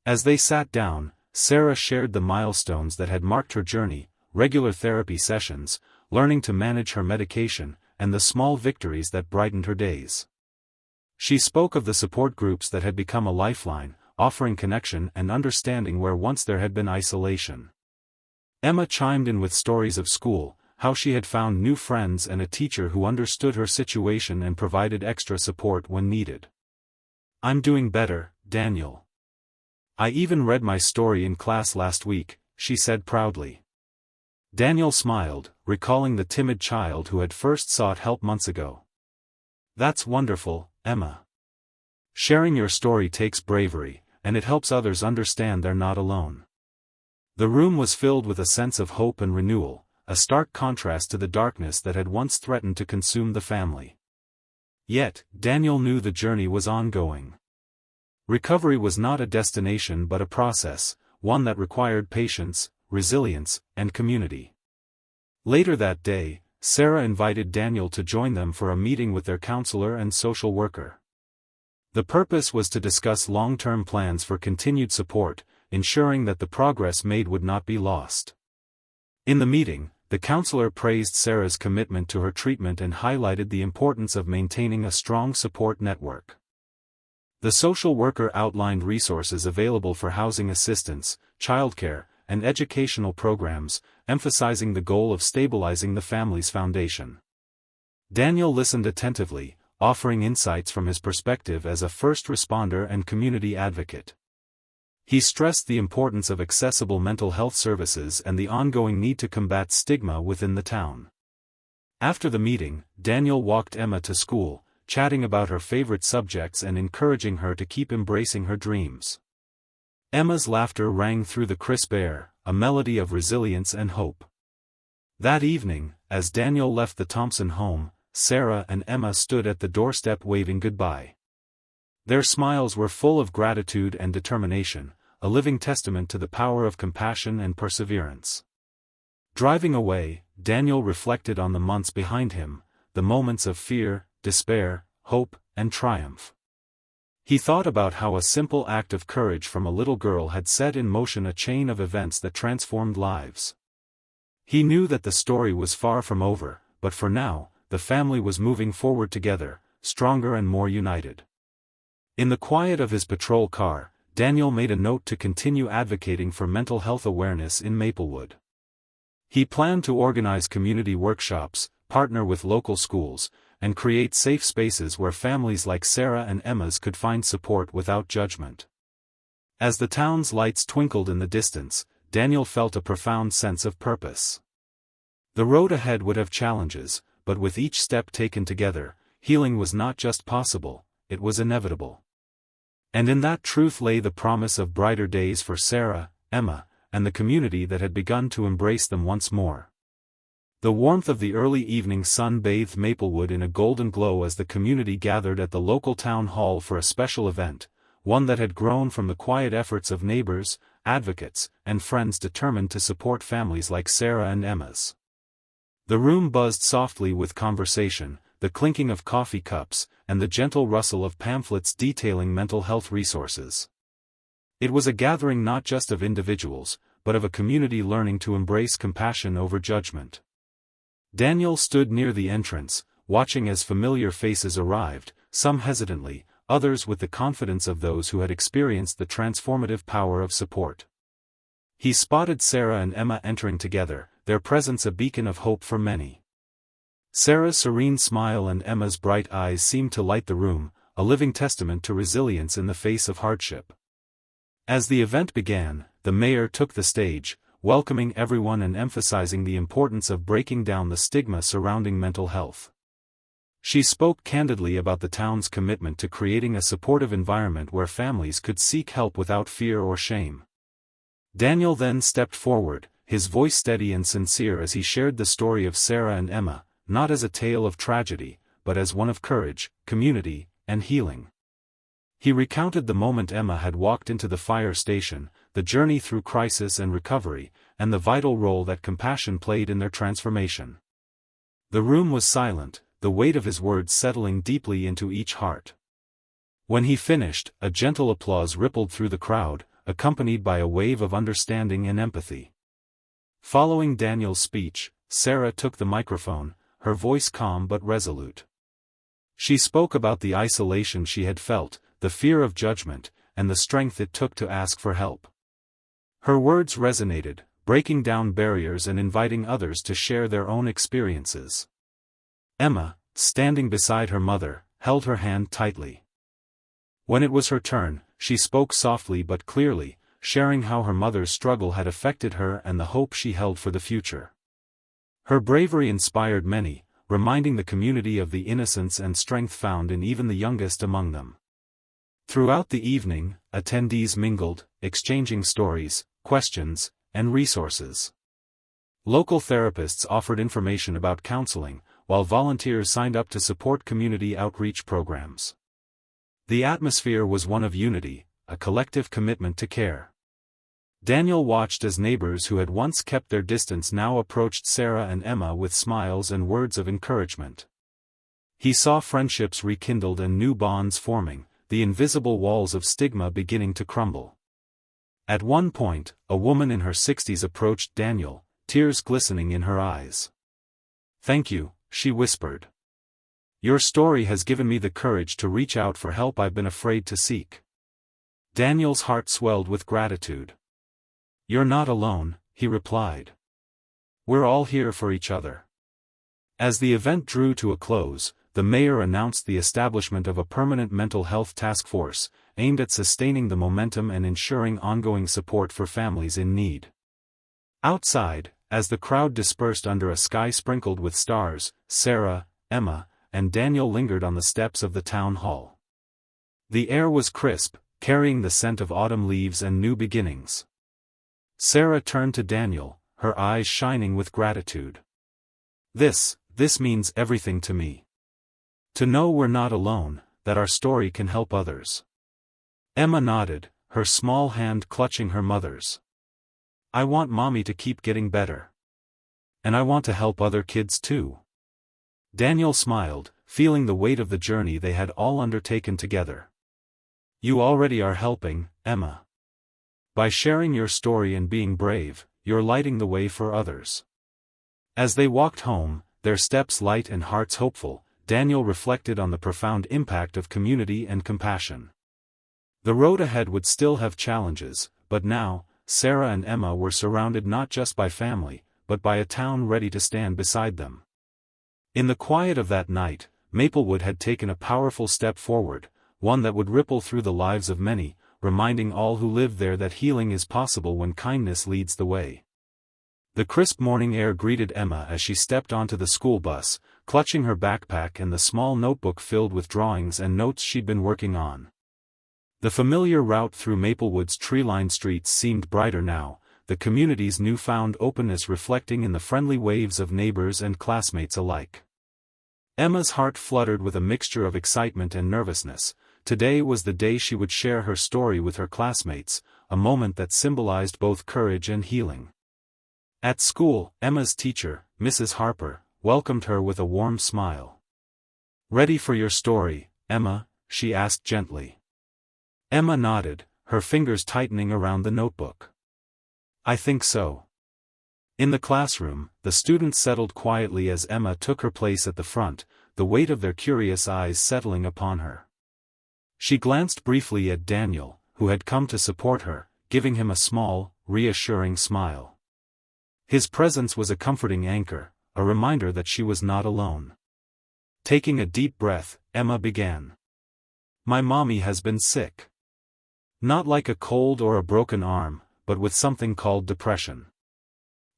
As they sat down, Sarah shared the milestones that had marked her journey, regular therapy sessions, learning to manage her medication, and the small victories that brightened her days. She spoke of the support groups that had become a lifeline, offering connection and understanding where once there had been isolation. Emma chimed in with stories of school, how she had found new friends and a teacher who understood her situation and provided extra support when needed. "I'm doing better, Daniel. I even read my story in class last week," she said proudly. Daniel smiled, recalling the timid child who had first sought help months ago. "That's wonderful, Emma. Sharing your story takes bravery, and it helps others understand they're not alone." The room was filled with a sense of hope and renewal, a stark contrast to the darkness that had once threatened to consume the family. Yet, Daniel knew the journey was ongoing. Recovery was not a destination but a process, one that required patience, resilience, and community. Later that day, Sarah invited Daniel to join them for a meeting with their counselor and social worker. The purpose was to discuss long-term plans for continued support, ensuring that the progress made would not be lost. In the meeting, the counselor praised Sarah's commitment to her treatment and highlighted the importance of maintaining a strong support network. The social worker outlined resources available for housing assistance, childcare, and educational programs, emphasizing the goal of stabilizing the family's foundation. Daniel listened attentively, offering insights from his perspective as a first responder and community advocate. He stressed the importance of accessible mental health services and the ongoing need to combat stigma within the town. After the meeting, Daniel walked Emma to school, chatting about her favorite subjects and encouraging her to keep embracing her dreams. Emma's laughter rang through the crisp air, a melody of resilience and hope. That evening, as Daniel left the Thompson home, Sarah and Emma stood at the doorstep waving goodbye. Their smiles were full of gratitude and determination, a living testament to the power of compassion and perseverance. Driving away, Daniel reflected on the months behind him, the moments of fear, despair, hope, and triumph. He thought about how a simple act of courage from a little girl had set in motion a chain of events that transformed lives. He knew that the story was far from over, but for now, the family was moving forward together, stronger and more united. In the quiet of his patrol car, Daniel made a note to continue advocating for mental health awareness in Maplewood. He planned to organize community workshops, partner with local schools, and create safe spaces where families like Sarah and Emma's could find support without judgment. As the town's lights twinkled in the distance, Daniel felt a profound sense of purpose. The road ahead would have challenges, but with each step taken together, healing was not just possible, it was inevitable. And in that truth lay the promise of brighter days for Sarah, Emma, and the community that had begun to embrace them once more. The warmth of the early evening sun bathed Maplewood in a golden glow as the community gathered at the local town hall for a special event, one that had grown from the quiet efforts of neighbors, advocates, and friends determined to support families like Sarah and Emma's. The room buzzed softly with conversation, the clinking of coffee cups, and the gentle rustle of pamphlets detailing mental health resources. It was a gathering not just of individuals, but of a community learning to embrace compassion over judgment. Daniel stood near the entrance, watching as familiar faces arrived, some hesitantly, others with the confidence of those who had experienced the transformative power of support. He spotted Sarah and Emma entering together, their presence a beacon of hope for many. Sarah's serene smile and Emma's bright eyes seemed to light the room, a living testament to resilience in the face of hardship. As the event began, the mayor took the stage, welcoming everyone and emphasizing the importance of breaking down the stigma surrounding mental health. She spoke candidly about the town's commitment to creating a supportive environment where families could seek help without fear or shame. Daniel then stepped forward, his voice steady and sincere as he shared the story of Sarah and Emma, not as a tale of tragedy, but as one of courage, community, and healing. He recounted the moment Emma had walked into the fire station, the journey through crisis and recovery, and the vital role that compassion played in their transformation. The room was silent, the weight of his words settling deeply into each heart. When he finished, a gentle applause rippled through the crowd, accompanied by a wave of understanding and empathy. Following Daniel's speech, Sarah took the microphone, her voice calm but resolute. She spoke about the isolation she had felt, the fear of judgment, and the strength it took to ask for help. Her words resonated, breaking down barriers and inviting others to share their own experiences. Emma, standing beside her mother, held her hand tightly. When it was her turn, she spoke softly but clearly, sharing how her mother's struggle had affected her and the hope she held for the future. Her bravery inspired many, reminding the community of the innocence and strength found in even the youngest among them. Throughout the evening, attendees mingled, exchanging stories, questions, and resources. Local therapists offered information about counseling, while volunteers signed up to support community outreach programs. The atmosphere was one of unity, a collective commitment to care. Daniel watched as neighbors who had once kept their distance now approached Sarah and Emma with smiles and words of encouragement. He saw friendships rekindled and new bonds forming, the invisible walls of stigma beginning to crumble. At one point, a woman in her 60s approached Daniel, tears glistening in her eyes. "Thank you," she whispered. "Your story has given me the courage to reach out for help I've been afraid to seek." Daniel's heart swelled with gratitude. "You're not alone," he replied. "We're all here for each other." As the event drew to a close, the mayor announced the establishment of a permanent mental health task force, aimed at sustaining the momentum and ensuring ongoing support for families in need. Outside, as the crowd dispersed under a sky sprinkled with stars, Sarah, Emma, and Daniel lingered on the steps of the town hall. The air was crisp, carrying the scent of autumn leaves and new beginnings. Sarah turned to Daniel, her eyes shining with gratitude. This means everything to me. To know we're not alone, that our story can help others." Emma nodded, her small hand clutching her mother's. "I want Mommy to keep getting better. And I want to help other kids too." Daniel smiled, feeling the weight of the journey they had all undertaken together. "You already are helping, Emma. By sharing your story and being brave, you're lighting the way for others." As they walked home, their steps light and hearts hopeful, Daniel reflected on the profound impact of community and compassion. The road ahead would still have challenges, but now, Sarah and Emma were surrounded not just by family, but by a town ready to stand beside them. In the quiet of that night, Maplewood had taken a powerful step forward, one that would ripple through the lives of many, reminding all who live there that healing is possible when kindness leads the way. The crisp morning air greeted Emma as she stepped onto the school bus, clutching her backpack and the small notebook filled with drawings and notes she'd been working on. The familiar route through Maplewood's tree-lined streets seemed brighter now, the community's newfound openness reflecting in the friendly waves of neighbors and classmates alike. Emma's heart fluttered with a mixture of excitement and nervousness. Today was the day she would share her story with her classmates, a moment that symbolized both courage and healing. At school, Emma's teacher, Mrs. Harper, welcomed her with a warm smile. "Ready for your story, Emma?" she asked gently. Emma nodded, her fingers tightening around the notebook. "I think so." In the classroom, the students settled quietly as Emma took her place at the front, the weight of their curious eyes settling upon her. She glanced briefly at Daniel, who had come to support her, giving him a small, reassuring smile. His presence was a comforting anchor, a reminder that she was not alone. Taking a deep breath, Emma began. "My mommy has been sick. Not like a cold or a broken arm, but with something called depression.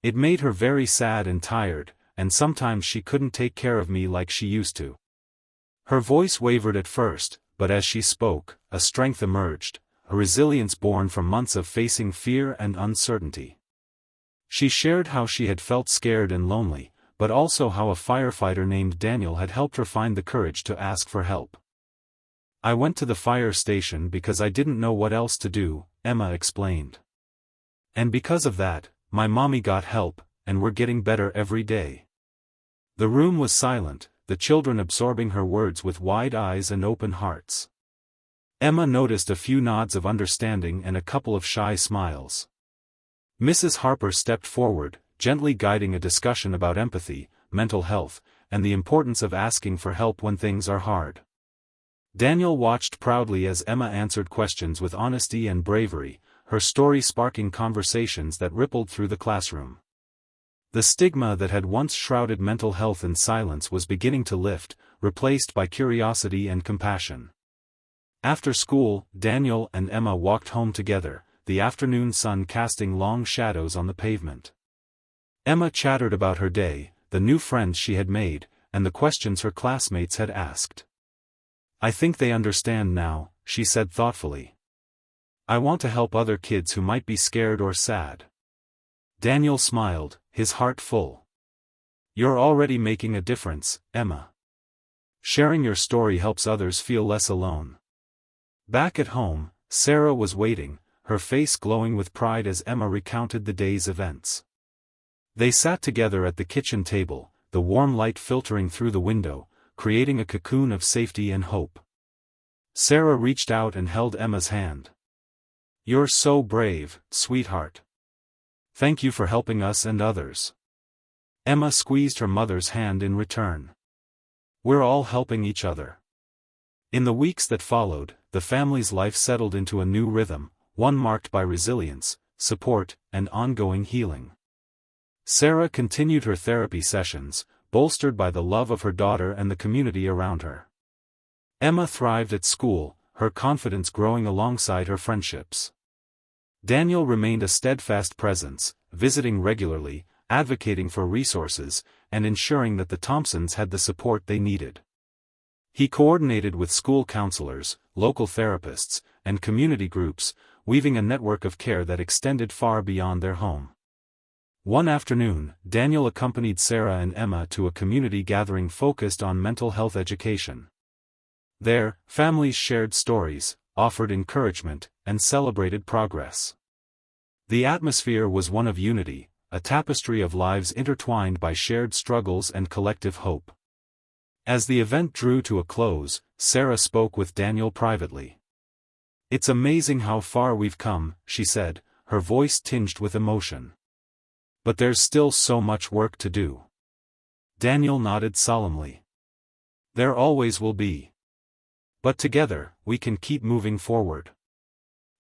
It made her very sad and tired, and sometimes she couldn't take care of me like she used to." Her voice wavered at first, but as she spoke, a strength emerged, a resilience born from months of facing fear and uncertainty. She shared how she had felt scared and lonely, but also how a firefighter named Daniel had helped her find the courage to ask for help. "I went to the fire station because I didn't know what else to do," Emma explained. "And because of that, my mommy got help, and we're getting better every day." The room was silent, the children absorbing her words with wide eyes and open hearts. Emma noticed a few nods of understanding and a couple of shy smiles. Mrs. Harper stepped forward, gently guiding a discussion about empathy, mental health, and the importance of asking for help when things are hard. Daniel watched proudly as Emma answered questions with honesty and bravery, her story sparking conversations that rippled through the classroom. The stigma that had once shrouded mental health in silence was beginning to lift, replaced by curiosity and compassion. After school, Daniel and Emma walked home together, the afternoon sun casting long shadows on the pavement. Emma chattered about her day, the new friends she had made, and the questions her classmates had asked. "I think they understand now," she said thoughtfully. "I want to help other kids who might be scared or sad." Daniel smiled, his heart full. "You're already making a difference, Emma. Sharing your story helps others feel less alone." Back at home, Sarah was waiting, her face glowing with pride as Emma recounted the day's events. They sat together at the kitchen table, the warm light filtering through the window, creating a cocoon of safety and hope. Sarah reached out and held Emma's hand. "You're so brave, sweetheart. Thank you for helping us and others." Emma squeezed her mother's hand in return. "We're all helping each other." In the weeks that followed, the family's life settled into a new rhythm, one marked by resilience, support, and ongoing healing. Sarah continued her therapy sessions, bolstered by the love of her daughter and the community around her. Emma thrived at school, her confidence growing alongside her friendships. Daniel remained a steadfast presence, visiting regularly, advocating for resources, and ensuring that the Thompsons had the support they needed. He coordinated with school counselors, local therapists, and community groups, weaving a network of care that extended far beyond their home. One afternoon, Daniel accompanied Sarah and Emma to a community gathering focused on mental health education. There, families shared stories, offered encouragement, and celebrated progress. The atmosphere was one of unity, a tapestry of lives intertwined by shared struggles and collective hope. As the event drew to a close, Sarah spoke with Daniel privately. "It's amazing how far we've come," she said, her voice tinged with emotion. "But there's still so much work to do." Daniel nodded solemnly. "There always will be. But together, we can keep moving forward."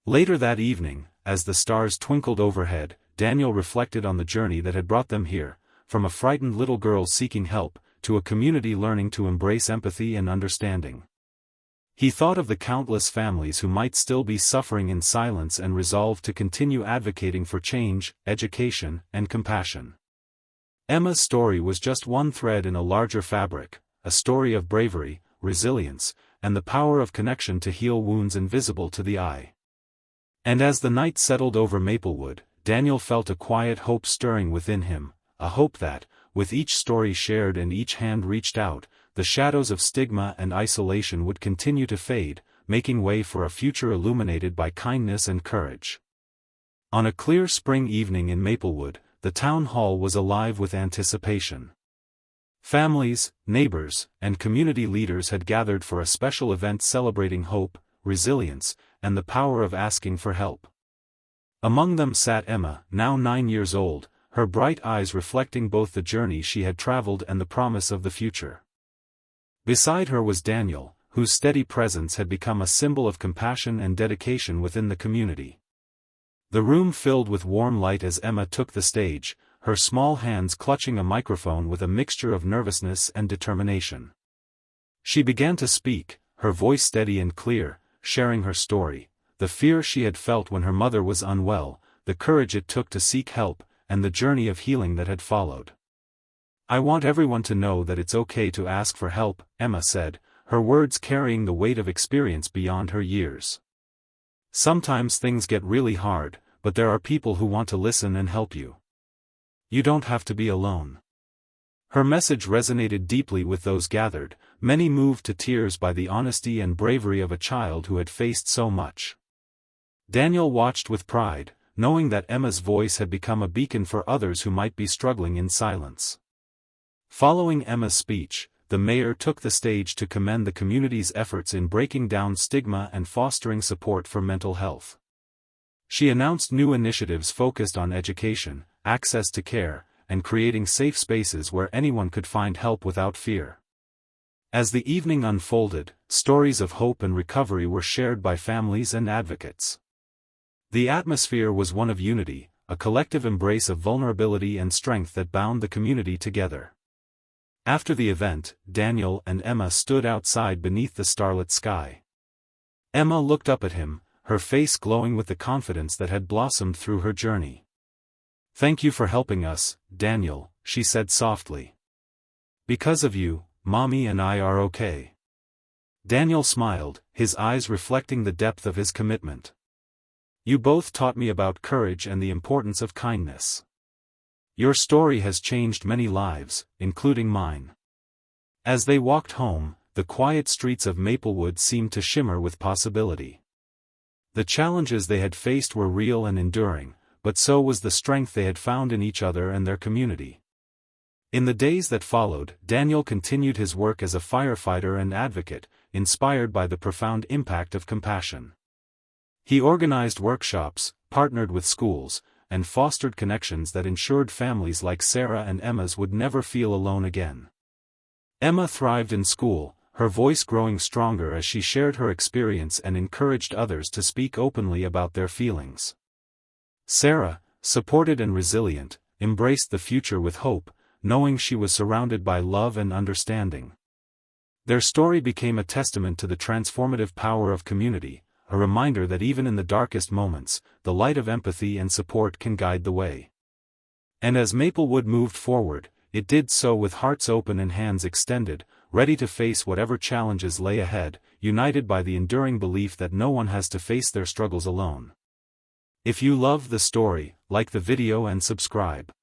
Later that evening, as the stars twinkled overhead, Daniel reflected on the journey that had brought them here, from a frightened little girl seeking help, to a community learning to embrace empathy and understanding. He thought of the countless families who might still be suffering in silence and resolved to continue advocating for change, education, and compassion. Emma's story was just one thread in a larger fabric, a story of bravery, resilience, and the power of connection to heal wounds invisible to the eye. And as the night settled over Maplewood, Daniel felt a quiet hope stirring within him, a hope that, with each story shared and each hand reached out, the shadows of stigma and isolation would continue to fade, making way for a future illuminated by kindness and courage. On a clear spring evening in Maplewood, the town hall was alive with anticipation. Families, neighbors, and community leaders had gathered for a special event celebrating hope, resilience, and the power of asking for help. Among them sat Emma, now 9 years old, her bright eyes reflecting both the journey she had traveled and the promise of the future. Beside her was Daniel, whose steady presence had become a symbol of compassion and dedication within the community. The room filled with warm light as Emma took the stage, her small hands clutching a microphone with a mixture of nervousness and determination. She began to speak, her voice steady and clear, sharing her story, the fear she had felt when her mother was unwell, the courage it took to seek help, and the journey of healing that had followed. "I want everyone to know that it's okay to ask for help," Emma said, her words carrying the weight of experience beyond her years. "Sometimes things get really hard, but there are people who want to listen and help you. You don't have to be alone." Her message resonated deeply with those gathered, many moved to tears by the honesty and bravery of a child who had faced so much. Daniel watched with pride, knowing that Emma's voice had become a beacon for others who might be struggling in silence. Following Emma's speech, the mayor took the stage to commend the community's efforts in breaking down stigma and fostering support for mental health. She announced new initiatives focused on education, access to care, and creating safe spaces where anyone could find help without fear. As the evening unfolded, stories of hope and recovery were shared by families and advocates. The atmosphere was one of unity, a collective embrace of vulnerability and strength that bound the community together. After the event, Daniel and Emma stood outside beneath the starlit sky. Emma looked up at him, her face glowing with the confidence that had blossomed through her journey. "Thank you for helping us, Daniel," she said softly. "Because of you, Mommy and I are okay." Daniel smiled, his eyes reflecting the depth of his commitment. "You both taught me about courage and the importance of kindness. Your story has changed many lives, including mine." As they walked home, the quiet streets of Maplewood seemed to shimmer with possibility. The challenges they had faced were real and enduring, but so was the strength they had found in each other and their community. In the days that followed, Daniel continued his work as a firefighter and advocate, inspired by the profound impact of compassion. He organized workshops, partnered with schools, and fostered connections that ensured families like Sarah and Emma's would never feel alone again. Emma thrived in school, her voice growing stronger as she shared her experience and encouraged others to speak openly about their feelings. Sarah, supported and resilient, embraced the future with hope, knowing she was surrounded by love and understanding. Their story became a testament to the transformative power of community, a reminder that even in the darkest moments, the light of empathy and support can guide the way. And as Maplewood moved forward, it did so with hearts open and hands extended, ready to face whatever challenges lay ahead, united by the enduring belief that no one has to face their struggles alone. If you love the story, like the video and subscribe.